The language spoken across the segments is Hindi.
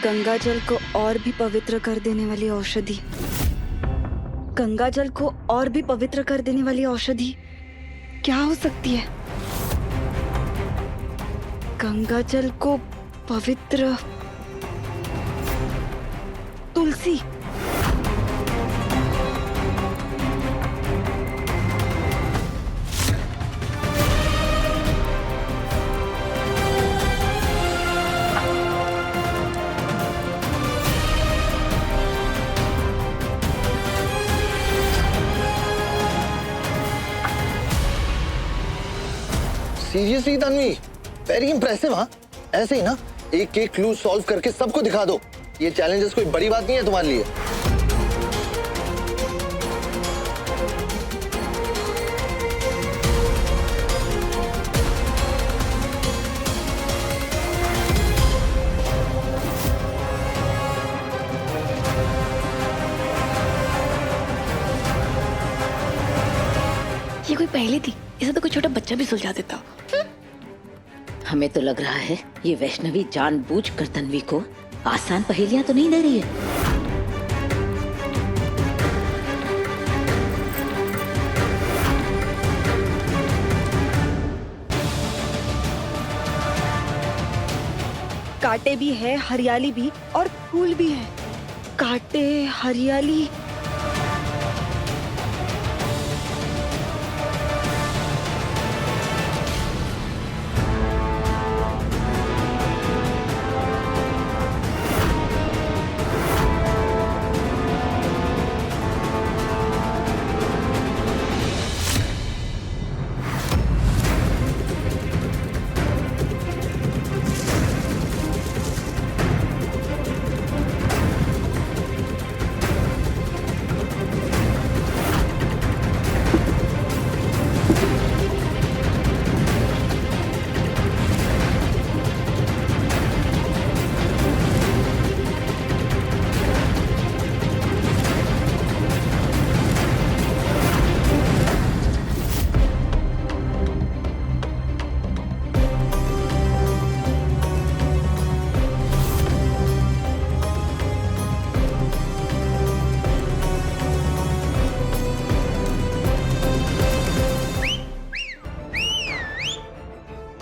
गंगा जल को और भी पवित्र कर देने वाली औषधि। गंगा जल को और भी पवित्र कर देने वाली औषधि क्या हो सकती है? गंगा जल को पवित्र तुलसी। Seriously Tanvi, very impressive. हाँ, ऐसे ही ना एक एक क्लू सॉल्व करके सबको दिखा दो। ये चैलेंजेस कोई बड़ी बात नहीं है तुम्हारे लिए। ये कोई पहेली थी, इसे तो कोई छोटा बच्चा भी सुलझा देता। हमें तो लग रहा है ये वैष्णवी जानबूझकर तन्वी को आसान पहेलियां तो नहीं दे रही है। कांटे भी है, हरियाली भी और फूल भी है। कांटे, हरियाली।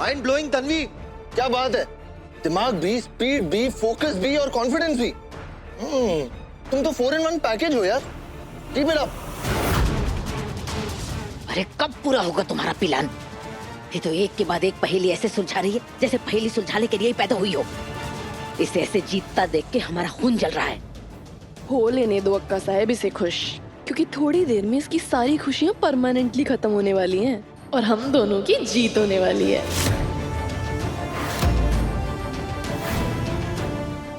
माइंड ब्लोइंग तन्वी, क्या बात है। दिमाग भी, स्पीड भी, फोकस भी और कॉन्फिडेंस भी। तुम तो 4 in 1 पैकेज हो यार। Keep it up. अरे कब पूरा होगा तुम्हारा प्लान? ये तो एक के बाद एक पहेली ऐसे सुलझा रही है जैसे पहेली सुलझाने के लिए ही पैदा हुई हो। इसे ऐसे जीतता देख के हमारा खून जल रहा है। हो लेने दो अक्का साहब इसे खुश, क्योंकि थोड़ी देर में इसकी सारी खुशियां परमानेंटली खत्म होने वाली हैं और हम दोनों की जीत होने वाली है।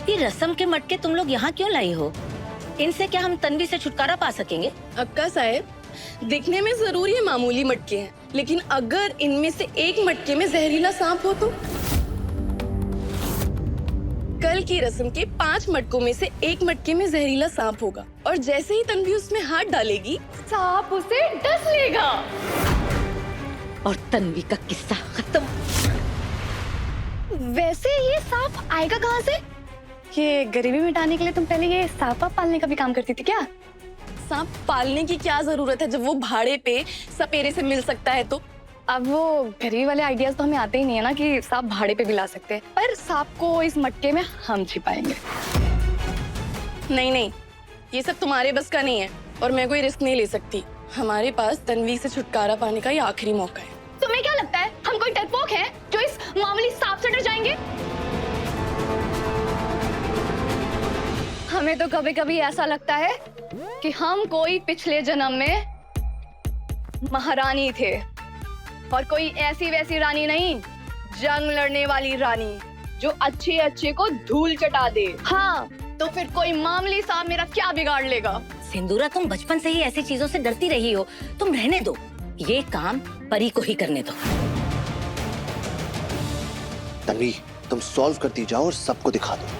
ये रस्म के मटके तुम लोग यहाँ क्यों लाई हो? इनसे क्या हम तन्वी से छुटकारा पा सकेंगे? अक्का साहब, दिखने में जरूर ये मामूली मटके हैं, लेकिन अगर इनमें से एक मटके में जहरीला सांप हो तो? कल की रस्म के 5 मटकों में से एक मटके में जहरीला सांप होगा और जैसे ही तन्वी उसमें हाथ डालेगी सांप उसे डस लेगा और तन्वी का किस्सा खत्म। वैसे ये सांप आएगा कहाँ से? ये गरीबी मिटाने के लिए तुम पहले ये सांप पालने का भी काम करती थी क्या? सांप पालने की क्या जरूरत है जब वो भाड़े पे सपेरे से मिल सकता है तो? अब वो गरीबी वाले आइडियाज तो हमें आते ही नहीं है ना कि सांप भाड़े पे भी ला सकते हैं। पर सांप को इस मटके में हम छिपाएंगे। नहीं नहीं, ये सब तुम्हारे बस का नहीं है और मैं कोई रिस्क नहीं ले सकती। हमारे पास तन्वी से छुटकारा पाने का ये आखिरी मौका है। तुम्हें क्या लगता है हम कोई डरपोक हैं जो इस मामूली सांप से डर जाएंगे? हमें तो कभी कभी ऐसा लगता है कि हम कोई पिछले जन्म में महारानी थे और कोई ऐसी वैसी रानी नहीं, जंग लड़ने वाली रानी जो अच्छे अच्छे को धूल चटा दे। हाँ, तो फिर कोई मामूली सांप मेरा क्या बिगाड़ लेगा? सिंदूरा, तुम बचपन से ही ऐसी चीजों से डरती रही हो। तुम रहने दो, ये काम परी को ही करने दो। तन्वी, तुम सॉल्व करती जाओ और सबको दिखा दो।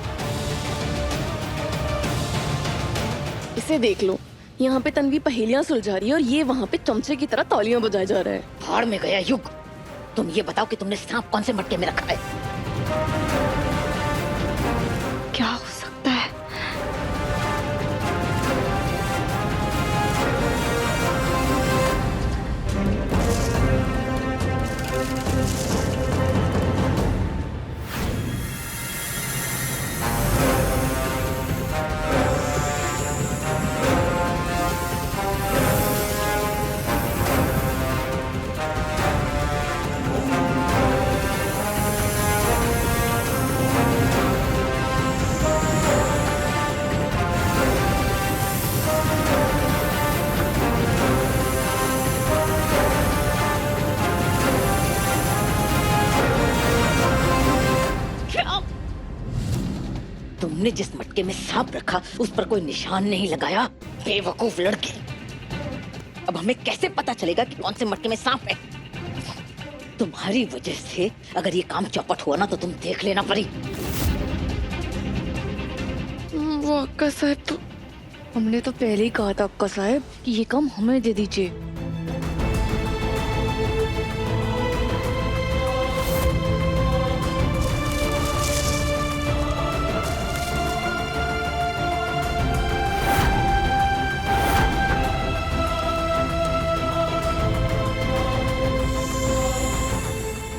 इसे देख लो, यहाँ पे तन्वी पहेलियां सुलझा रही है और ये वहाँ पे चमचे की तरह तालियां बजाया जा रहा है। भाड़ में गया युग। तुम ये बताओ कि तुमने सांप कौन से मटके में रखा है? क्या हो तुमने जिस मटके में सांप रखा उस पर कोई निशान नहीं लगाया, बेवकूफ लड़के। अब हमें कैसे पता चलेगा कि कौन से मटके में सांप है? तुम्हारी वजह से अगर ये काम चौपट हुआ ना तो तुम देख लेना परी। वो अक्का साहब तो हमने तो पहले ही कहा था अक्का साहब कि ये काम हमें दे दीजिए।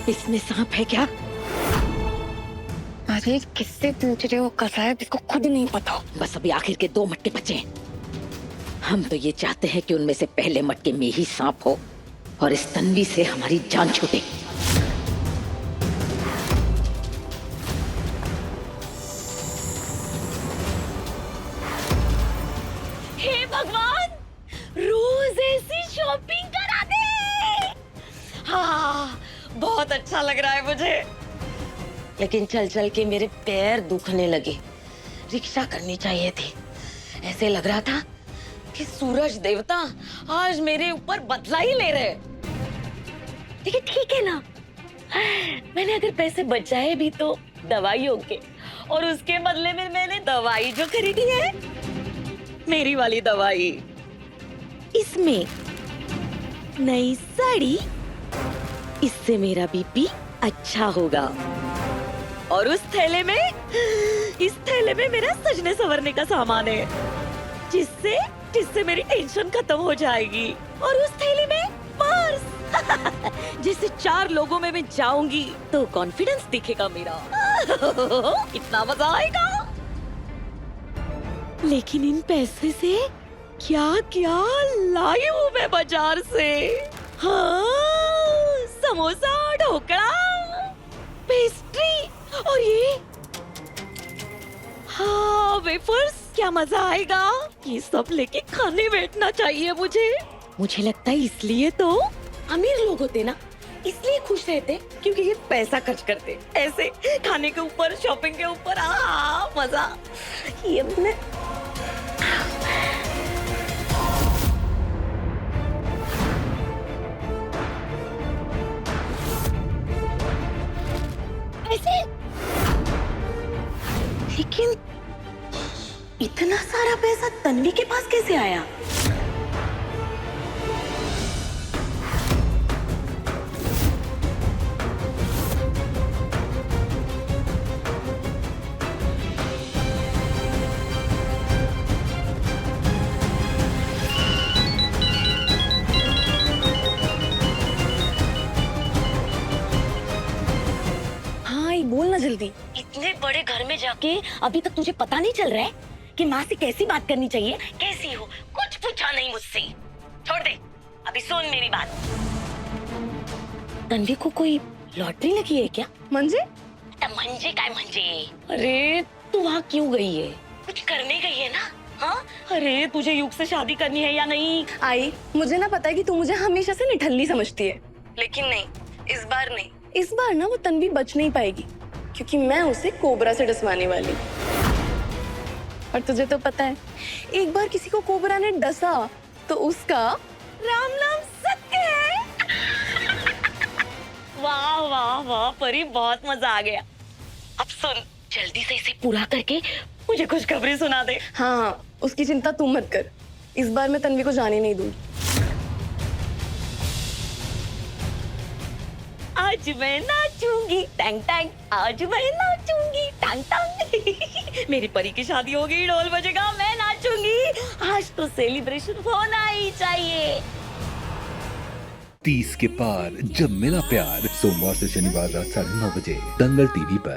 इसमें सांप है क्या? अरे किससे पूछ रहे हो अक्का साहब, इसको खुद नहीं पता। बस अभी आखिर के 2 मटके बचे हैं। हम तो ये चाहते हैं कि उनमें से पहले मटके में ही सांप हो और इस तन्वी से हमारी जान छूटे। हे भगवान, रोज ऐसी शॉपिंग करा दे। हाँ, बहुत अच्छा लग रहा है मुझे, लेकिन चल चल के मेरे पैर दुखने लगे। रिक्शा करनी चाहिए थी। ऐसे लग रहा था कि सूरज देवता आज मेरे ऊपर बदला ही ले रहे। लेकिन ठीक है ना, मैंने अगर पैसे बचाए भी तो दवाइयों के, और उसके बदले में मैंने दवाई जो खरीदी है, मेरी वाली दवाई, इसमें नई साड़ी, इससे मेरा बीपी अच्छा होगा। और इस थैले में मेरा सजने संवरने का सामान है, जिससे मेरी टेंशन खत्म हो जाएगी। और उस थैले में पर्स, जिससे 4 लोगों में मैं जाऊंगी तो कॉन्फिडेंस दिखेगा मेरा। कितना मजा आएगा। लेकिन इन पैसे से क्या क्या लाई हूँ मैं बाजार से। हाँ, समोसा, ढोकला, पेस्ट्री और ये हाँ वेफर्स, क्या मजा आएगा। ये सब लेके खाने बैठना चाहिए मुझे लगता है इसलिए तो अमीर लोग होते ना, इसलिए खुश रहते क्योंकि ये पैसा खर्च करते ऐसे खाने के ऊपर, शॉपिंग के ऊपर। मजा ये मैं ऐसे। लेकिन इतना सारा पैसा तन्वी के पास कैसे आया? बोल ना जल्दी। इतने बड़े घर में जाके अभी तक तुझे पता नहीं चल रहा है कि माँ से कैसी बात करनी चाहिए? कैसी हो, कुछ पूछा नहीं मुझसे। छोड़ दे, अभी सुन मेरी बात। तन्वी को कोई लॉटरी लगी है क्या? मंजे? मंजे काय मंजे? अरे तू वहाँ क्यों गई है? कुछ करने गई है ना? हाँ? अरे तुझे युग से शादी करनी है या नहीं? आई, मुझे ना पता है कि तू मुझे हमेशा से निठल्ली समझती है, लेकिन नहीं, इस बार नहीं। इस बार ना वो तन्वी बच नहीं पाएगी, क्योंकि मैं उसे कोबरा से डसवाने वाली। और तुझे तो पता है, एक बार किसी को कोबरा ने डसा तो उसका राम नाम सत्य है। वाह वाह वाह परी, बहुत मजा आ गया। अब सुन, जल्दी से इसे पूरा करके मुझे खुशखबरी सुना दे। हाँ, उसकी चिंता तू मत कर, इस बार मैं तन्वी को जाने नहीं दूंगी। आज मैं नाचूंगी टैंग टैंग, आज मैं नाचूंगी टैंग टैंग। मेरी परी की शादी होगी, ढोल बजेगा, मैं नाचूंगी। आज तो सेलिब्रेशन होना ही चाहिए। 30 के पार जब मिला प्यार, सोमवार से शनिवार रात 9:30 बजे दंगल टीवी पर।